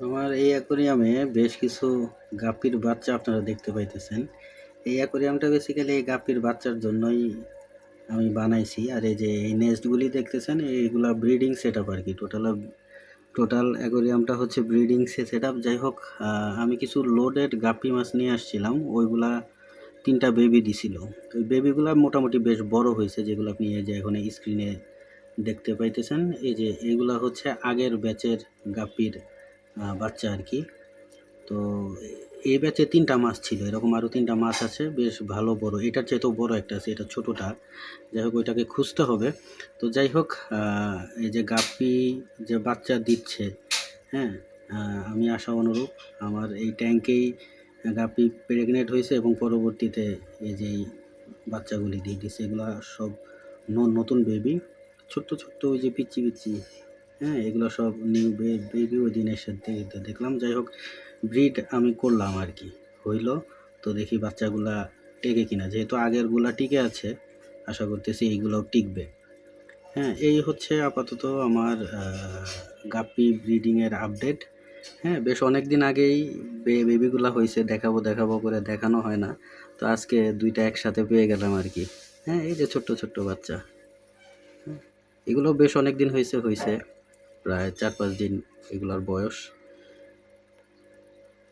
আমার এই অ্যাকোরিয়ামে বেশ কিছু গাপ্পির বাচ্চা আপনারা দেখতে পাইতেছেন। এই অ্যাকোরিয়ামটা বেসিক্যালি এই গাপ্পির বাচ্চার জন্যই আমি বানাইছি। আর এই যে এই নেস্টগুলি দেখতেছেন এইগুলা ব্রিডিং সেটআপ আর কি। টোটাল অ্যাকোরিয়ামটা হচ্ছে ব্রিডিং সেটআপ। যাই হোক, আমি কিছু লোডেড গাপ্পি মাছ নিয়ে আসছিলাম। ওইগুলা ৩টা বেবি দিছিল। ওই বেবিগুলা মোটামুটি বেশ বড় হয়েছে, যেগুলো আপনি এই যে এখন এই স্ক্রিনে দেখতে পাইতেছেন। এই যে এগুলা হচ্ছে আগের ব্যাচের গাপ্পির বাচ্চা আর কি। তো এই ব্যাচে ৩টা মাছ ছিল, এরকম আরও ৩টা মাছ আছে বেশ ভালো বড়। এটার চাইতেও বড় একটা আছে, এটা ছোটোটা। যাই হোক, ওইটাকে খুঁজতে হবে। তো যাই হোক, এই যে গাপ্পি যে বাচ্চা দিচ্ছে, হ্যাঁ, আমি আশা অনুরূপ আমার এই ট্যাঙ্কেই গাপ্পি প্রেগনেন্ট হয়েছে এবং পরবর্তীতে এই যে এই বাচ্চাগুলি দিয়ে দিচ্ছে। এগুলা সব নতুন বেবি, ছোট্ট ছোট্ট ওই যে পিচ্চি পিচ্চি। হ্যাঁ, এগুলো সব নিউ বেবি ওই দিন এসে দেখলাম। যাই হোক, ব্রিড আমি করলাম আর কি, হইল। তো দেখি বাচ্চাগুলা টেকে কিনা। যেহেতু আগেরগুলা টিকে আছে, আশা করতেছি এইগুলোও টিকবে। হ্যাঁ, এই হচ্ছে আপাতত আমার গাপ্পি ব্রিডিংয়ের আপডেট। হ্যাঁ, বেশ অনেক দিন আগেই বেবিগুলা হয়েছে, দেখাবো দেখাবো করে দেখানো হয় না। তো আজকে 2টা একসাথে পেয়ে গেলাম আর কি। হ্যাঁ, এই যে ছোট্ট ছোট্ট বাচ্চা। এগুলো বেশ অনেক দিন হয়েছে, প্রায় 4-5 দিন এগুলার বয়স।